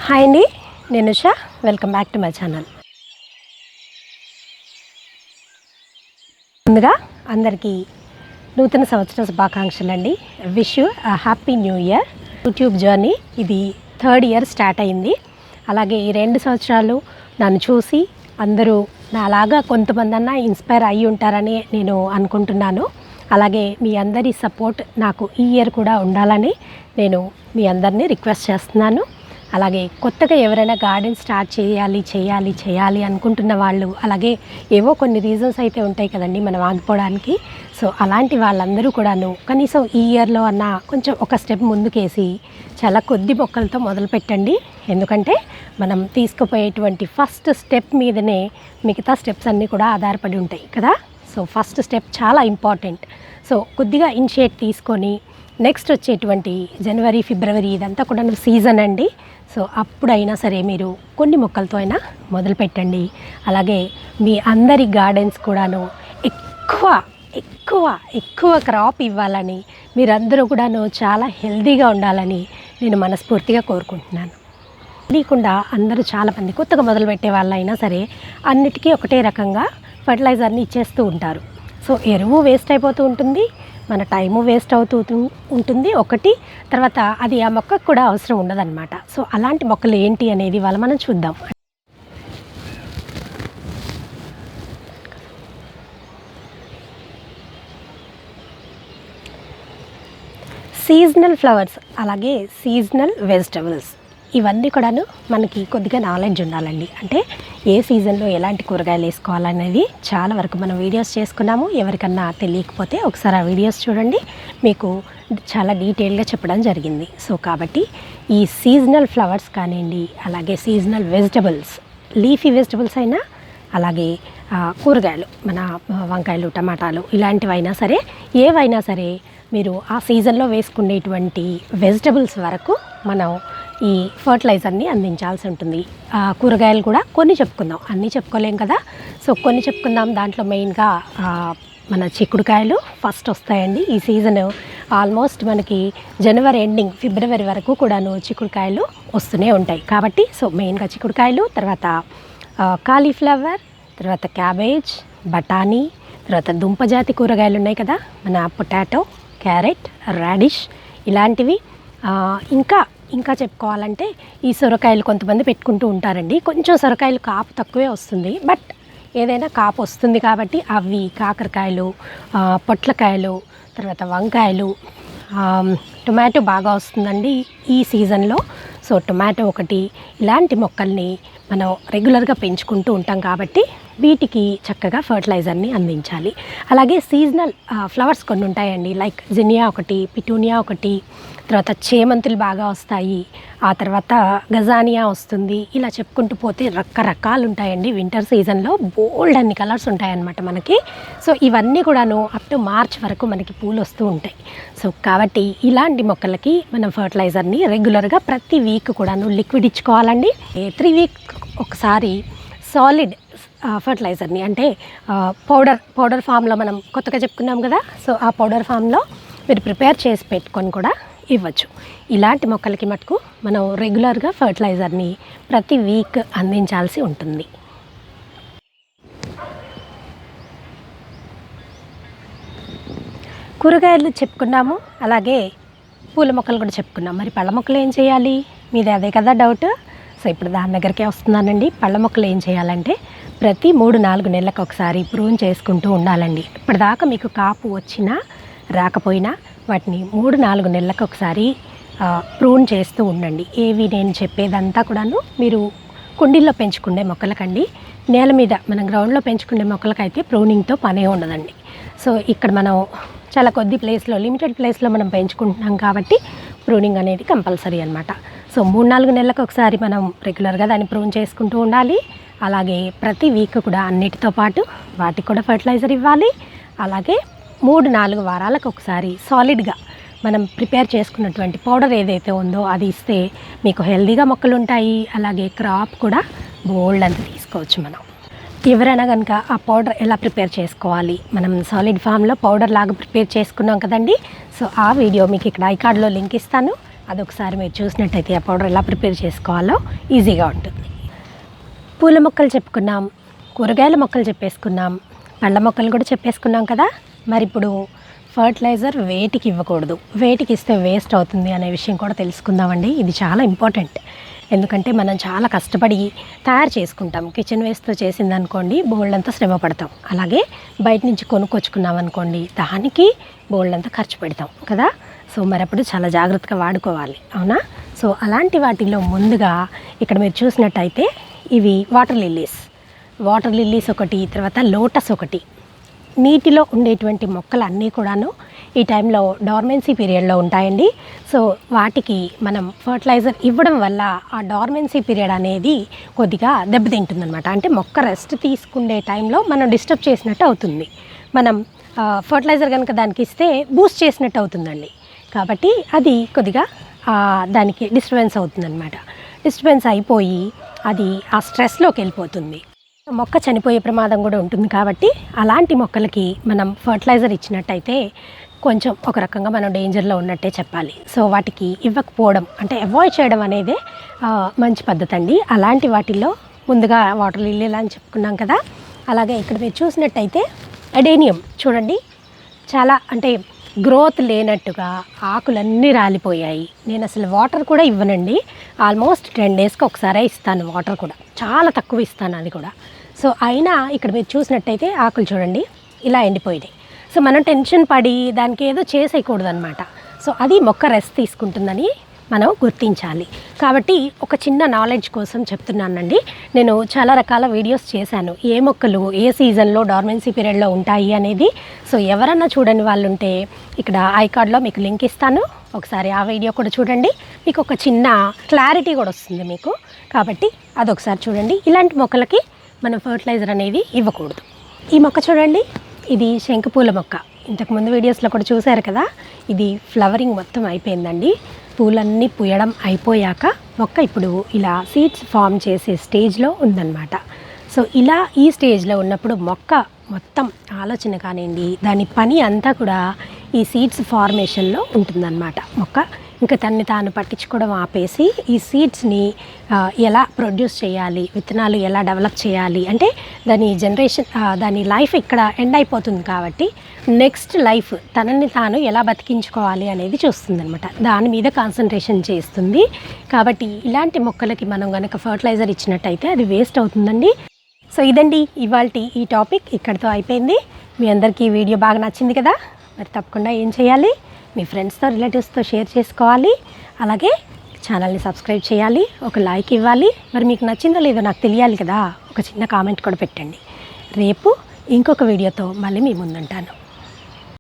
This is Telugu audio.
హాయ్ అండి, నేను Usha. Welcome back to my channel. ముందుగా అందరికీ నూతన సంవత్సర శుభాకాంక్షలు అండి. Wish you happy new year. YouTube journey ఇది 3rd ఇయర్ స్టార్ట్ అయింది. అలాగే ఈ 2 సంవత్సరాలు నన్ను చూసి అందరూ నాలాగా కొంతమంది అన్నా ఇన్స్పైర్ అయ్యి ఉంటారని నేను అనుకుంటున్నాను. అలాగే మీ అందరి సపోర్ట్ నాకు ఈ ఇయర్ కూడా ఉండాలని నేను మీ అందరినీ రిక్వెస్ట్ చేస్తున్నాను. అలాగే కొత్తగా ఎవరైనా గార్డెన్ స్టార్ట్ చేయాలి అనుకుంటున్న వాళ్ళు, అలాగే ఏవో కొన్ని రీజన్స్ అయితే ఉంటాయి కదండి మనం ఆగిపోవడానికి. సో అలాంటి వాళ్ళందరూ కూడాను కనీసం ఈ ఇయర్లో అన్న కొంచెం ఒక స్టెప్ ముందుకేసి చాలా కొద్ది మొక్కలతో మొదలు పెట్టండి. ఎందుకంటే మనం తీసుకుపోయేటువంటి ఫస్ట్ స్టెప్ మీదనే మిగతా స్టెప్స్ అన్నీ కూడా ఆధారపడి ఉంటాయి కదా. సో ఫస్ట్ స్టెప్ చాలా ఇంపార్టెంట్. సో కొద్దిగా ఇనిషియేట్ తీసుకొని నెక్స్ట్ వచ్చేటువంటి జనవరి, ఫిబ్రవరి ఇదంతా కూడా సీజన్ అండి. సో అప్పుడైనా సరే మీరు కొన్ని మొక్కలతో అయినా మొదలు పెట్టండి. అలాగే మీ అందరి గార్డెన్స్ కూడాను ఎక్కువ క్రాప్ ఇవ్వాలని, మీరందరూ కూడాను చాలా హెల్తీగా ఉండాలని నేను మనస్ఫూర్తిగా కోరుకుంటున్నాను. తెలియకుండా అందరూ చాలామంది కొత్తగా మొదలుపెట్టే వాళ్ళైనా సరే అన్నిటికీ ఒకటే రకంగా ఫర్టిలైజర్ని ఇచ్చేస్తూ ఉంటారు. సో ఎరువు వేస్ట్ అయిపోతూ ఉంటుంది, మన టైము వేస్ట్ అవుతూ ఉంటుంది ఒకటి. తర్వాత అది ఆ మొక్కకు కూడా అవసరం ఉండదన్నమాట. సో అలాంటి మొక్కలు ఏంటి అనేది వాళ్ళ మనం చూద్దాం. సీజనల్ ఫ్లవర్స్, అలాగే సీజనల్ వెజిటబుల్స్, ఇవన్నీ కూడాను మనకి కొద్దిగా నాలెడ్జ్ ఉండాలండి. అంటే ఏ సీజన్లో ఎలాంటి కూరగాయలు వేసుకోవాలనేది చాలా వరకు మనం వీడియోస్ చేసుకున్నాము. ఎవరికన్నా తెలియకపోతే ఒకసారి ఆ వీడియోస్ చూడండి, మీకు చాలా డీటెయిల్గా చెప్పడం జరిగింది. సో కాబట్టి ఈ సీజనల్ ఫ్లవర్స్ కానివ్వండి, అలాగే సీజనల్ వెజిటబుల్స్, లీఫీ వెజిటబుల్స్ అయినా, అలాగే కూరగాయలు మన వంకాయలు, టమాటాలు ఇలాంటివైనా సరే, ఏవైనా సరే మీరు ఆ సీజన్లో వేసుకునేటువంటి వెజిటబుల్స్ వరకు మనం ఈ ఫర్టిలైజర్ని అందించాల్సి ఉంటుంది. కూరగాయలు కూడా కొన్ని చెప్పుకుందాం, అన్నీ చెప్పుకోలేం కదా. సో కొన్ని చెప్పుకుందాం. దాంట్లో మెయిన్గా మన చిక్కుడుకాయలు ఫస్ట్ వస్తాయండి. ఈ సీజన్ ఆల్మోస్ట్ మనకి జనవరి ఎండింగ్, ఫిబ్రవరి వరకు కూడాను చిక్కుడుకాయలు వస్తూనే ఉంటాయి. కాబట్టి సో మెయిన్గా చిక్కుడుకాయలు, తర్వాత కాలీఫ్లవర్, తర్వాత క్యాబేజ్, బఠానీ, తర్వాత దుంపజాతి కూరగాయలు ఉన్నాయి కదా, మన పొటాటో, క్యారెట్, రాడిష్ ఇలాంటివి. ఇంకా చెప్పుకోవాలంటే ఈ సొరకాయలు కొంతమంది పెట్టుకుంటూ ఉంటారండి. కొంచెం సొరకాయలు కాపు తక్కువే వస్తుంది, బట్ ఏదైనా కాపు వస్తుంది కాబట్టి అవి, కాకరకాయలు, పొట్లకాయలు, తర్వాత వంకాయలు, టొమాటో బాగా వస్తుందండి ఈ సీజన్లో. సో టొమాటో ఒకటి, ఇలాంటి మొక్కల్ని మనం రెగ్యులర్గా పెంచుకుంటూ ఉంటాం కాబట్టి వీటికి చక్కగా ఫర్టిలైజర్ని అందించాలి. అలాగే సీజనల్ ఫ్లవర్స్ కొన్ని ఉంటాయండి, లైక్ జినియా ఒకటి, పిటూనియా ఒకటి, తర్వాత చేమంతులు బాగా వస్తాయి, ఆ తర్వాత గజానియా వస్తుంది. ఇలా చెప్పుకుంటూ పోతే రకరకాలు ఉంటాయండి. వింటర్ సీజన్లో బోల్డ్ అన్ని కలర్స్ ఉంటాయన్నమాట మనకి. సో ఇవన్నీ కూడాను అప్ టు మార్చ్ వరకు మనకి పూలు వస్తూ ఉంటాయి. సో కాబట్టి ఇలాంటి మొక్కలకి మనం ఫర్టిలైజర్ని రెగ్యులర్గా ప్రతి వీక్ కూడాను లిక్విడ్ ఇచ్చుకోవాలండి. 3 వీక్ ఒకసారి సాలిడ్ ఫర్టిలైజర్ని, అంటే పౌడర్ ఫామ్లో మనం కొత్తగా చెప్పుకున్నాం కదా. సో ఆ పౌడర్ ఫామ్లో మీరు ప్రిపేర్ చేసి పెట్టుకొని కూడా ఇవ్వచ్చు. ఇలాంటి మొక్కలకి మటుకు మనం రెగ్యులర్గా ఫర్టిలైజర్ని ప్రతి వీక్ అందించాల్సి ఉంటుంది. కూరగాయలు చెప్పుకున్నాము, అలాగే పూల మొక్కలు కూడా చెప్పుకున్నాం. మరి పళ్ళ మొక్కలు ఏం చేయాలి? మీది అదే కదా డౌట్. సో ఇప్పుడు దాని దగ్గరికే వస్తున్నానండి. పళ్ళ మొక్కలు ఏం చేయాలంటే ప్రతి 3-4 నెలలకు ఒకసారి ప్రూన్ చేసుకుంటూ ఉండాలండి. ఇప్పటిదాకా మీకు కాపు వచ్చినా రాకపోయినా వాటిని 3-4 నెలలకు ఒకసారి ప్రూన్ చేస్తూ ఉండండి. ఏవి నేను చెప్పేదంతా కూడాను మీరు కుండీల్లో పెంచుకునే మొక్కలకండి. నేల మీద మనం గ్రౌండ్లో పెంచుకునే మొక్కలకైతే ప్రూనింగ్తో పనే ఉండదండి. సో ఇక్కడ మనం చాలా కొద్ది ప్లేస్లో, లిమిటెడ్ ప్లేస్లో మనం పెంచుకుంటున్నాం కాబట్టి ప్రూనింగ్ అనేది కంపల్సరీ అనమాట. సో 3-4 నెలలకు ఒకసారి మనం రెగ్యులర్గా దాన్ని ప్రూన్ చేసుకుంటూ ఉండాలి. అలాగే ప్రతి వీక్ కూడా అన్నిటితో పాటు వాటికి కూడా ఫర్టిలైజర్ ఇవ్వాలి. అలాగే 3-4 వారాలకు ఒకసారి సాలిడ్గా మనం ప్రిపేర్ చేసుకున్నటువంటి పౌడర్ ఏదైతే ఉందో అది ఇస్తే మీకు హెల్తీగా మొక్కలు ఉంటాయి. అలాగే క్రాప్ కూడా బోల్డ్ అంత తీసుకోవచ్చు మనం. ఎవరైనా కనుక ఆ పౌడర్ ఎలా ప్రిపేర్ చేసుకోవాలి, మనం సాలిడ్ ఫామ్లో పౌడర్ లాగా ప్రిపేర్ చేసుకున్నాం కదండి. సో ఆ వీడియో మీకు ఇక్కడ ఐకార్డ్లో లింక్ ఇస్తాను. అదొకసారి మీరు చూసినట్టయితే ఆ పౌడర్ ఎలా ప్రిపేర్ చేసుకోవాలో ఈజీగా ఉంటుంది. పూల మొక్కలు చెప్పుకున్నాం, కూరగాయల మొక్కలు చెప్పేసుకున్నాం, పళ్ళ మొక్కలు కూడా చెప్పేసుకున్నాం కదా. మరి ఇప్పుడు ఫర్టిలైజర్ వేటికి ఇవ్వకూడదు, వేటికి ఇస్తే వేస్ట్ అవుతుంది అనే విషయం కూడా తెలుసుకుందామండి. ఇది చాలా ఇంపార్టెంట్. ఎందుకంటే మనం చాలా కష్టపడి తయారు చేసుకుంటాం. కిచెన్ వేస్ట్తో చేసింది అనుకోండి బోల్డ్ అంతా శ్రమ పడతాం. అలాగే బయట నుంచి కొనుక్కొచ్చుకున్నాం అనుకోండి దానికి బోల్డ్ అంతా ఖర్చు పెడతాం కదా. సో మరి అప్పుడు చాలా జాగ్రత్తగా వాడుకోవాలి, అవునా. సో అలాంటి వాటిల్లో ముందుగా ఇక్కడ మీరు చూసినట్టయితే ఇవి వాటర్ లిల్లీస్ ఒకటి, తర్వాత లోటస్ ఒకటి. నీటిలో ఉండేటువంటి మొక్కలు అన్నీ కూడాను ఈ టైంలో డార్మెన్సీ పీరియడ్లో ఉంటాయండి. సో వాటికి మనం ఫర్టిలైజర్ ఇవ్వడం వల్ల ఆ డార్మెన్సీ పీరియడ్ అనేది కొద్దిగా దెబ్బతింటుందన్నమాట. అంటే మొక్క రెస్ట్ తీసుకునే టైంలో మనం డిస్టర్బ్ చేసినట్టు అవుతుంది. మనం ఫర్టిలైజర్ కనుక దానికి ఇస్తే బూస్ట్ చేసినట్టు అవుతుందండి. కాబట్టి అది కొద్దిగా దానికి డిస్టర్బెన్స్ అవుతుందన్నమాట. డిస్టర్బెన్స్ అయిపోయి అది ఆ స్ట్రెస్లోకి వెళ్ళిపోతుంది. మొక్క చనిపోయే ప్రమాదం కూడా ఉంటుంది. కాబట్టి అలాంటి మొక్కలకి మనం ఫర్టిలైజర్ ఇచ్చినట్టయితే కొంచెం ఒక రకంగా మనం డేంజర్లో ఉన్నట్టే చెప్పాలి. సో వాటికి ఇవ్వకపోవడం అంటే అవాయిడ్ చేయడం అనేదే మంచి పద్ధతి అండి. అలాంటి వాటిల్లో ముందుగా వాటర్ లిల్లీ అని చెప్పుకున్నాం కదా. అలాగే ఇక్కడ మీరు చూసినట్టయితే అడేనియం చూడండి, చాలా అంటే గ్రోత్ లేనట్టుగా ఆకులన్నీ రాలిపోయాయి. నేను అసలు వాటర్ కూడా ఇవ్వనండి. ఆల్మోస్ట్ 10 డేస్కి ఒకసారే ఇస్తాను వాటర్ కూడా, చాలా తక్కువ ఇస్తాను అది కూడా. సో అయినా ఇక్కడ మీరు చూసినట్టయితే ఆకులు చూడండి ఇలా ఎండిపోయినాయి. సో మనం టెన్షన్ పడి దానికి ఏదో చేసేయకూడదు అనమాట. సో అది మొక్క రెస్ట్ తీసుకుంటుందని మనం గుర్తించాలి. కాబట్టి ఒక చిన్న నాలెడ్జ్ కోసం చెప్తున్నానండి. నేను చాలా రకాల వీడియోస్ చేశాను, ఏ మొక్కలు ఏ సీజన్లో డార్మెన్సీ పీరియడ్లో ఉంటాయి అనేది. సో ఎవరన్నా చూడని వాళ్ళు ఉంటే ఇక్కడ ఐకార్డ్లో మీకు లింక్ ఇస్తాను, ఒకసారి ఆ వీడియో కూడా చూడండి. మీకు ఒక చిన్న క్లారిటీ కూడా వస్తుంది మీకు. కాబట్టి అదొకసారి చూడండి. ఇలాంటి మొక్కలకి మనం ఫర్టిలైజర్ అనేది ఇవ్వకూడదు. ఈ మొక్క చూడండి, ఇది శంకుపూల మొక్క. ఇంతకుముందు వీడియోస్లో కూడా చూశారు కదా. ఇది ఫ్లవరింగ్ మొత్తం అయిపోయిందండి. పూలన్నీ పూయడం అయిపోయాక మొక్క ఇప్పుడు ఇలా సీడ్స్ ఫామ్ చేసే స్టేజ్లో ఉందన్నమాట. సో ఇలా ఈ స్టేజ్లో ఉన్నప్పుడు మొక్క మొత్తం ఆలోచన కానివ్వండి, దాని పని అంతా కూడా ఈ సీడ్స్ ఫార్మేషన్లో ఉంటుందన్నమాట. మొక్క ఇంకా తన్ని తాను పట్టించుకోవడం ఆపేసి ఈ సీడ్స్ని ఎలా ప్రొడ్యూస్ చేయాలి, విత్తనాలు ఎలా డెవలప్ చేయాలి అంటే దాని జనరేషన్ దాని లైఫ్ ఇక్కడ ఎండ్ అయిపోతుంది. కాబట్టి నెక్స్ట్ లైఫ్ తనని తాను ఎలా బతికించుకోవాలి అనేది చూస్తుందన్నమాట. దాని మీద కాన్సన్ట్రేషన్ చేస్తుంది. కాబట్టి ఇలాంటి మొక్కలకి మనం కనుక ఫర్టిలైజర్ ఇచ్చినట్టయితే అది వేస్ట్ అవుతుందండి. సో ఇదండి ఇవాల్టి ఈ టాపిక్, ఇక్కడితో అయిపోయింది. మీ అందరికీ ఈ వీడియో బాగా నచ్చింది కదా. మరి తప్పకుండా ఏం చేయాలి, మీ ఫ్రెండ్స్తో రిలేటివ్స్తో షేర్ చేసుకోవాలి. అలాగే ఛానల్ని సబ్స్క్రైబ్ చేయాలి, ఒక లైక్ ఇవ్వాలి. మరి మీకు నచ్చిందో లేదో నాకు తెలియాలి కదా, ఒక చిన్న కామెంట్ కూడా పెట్టండి. రేపు ఇంకొక వీడియోతో మళ్ళీ మీ ముందుంటాను.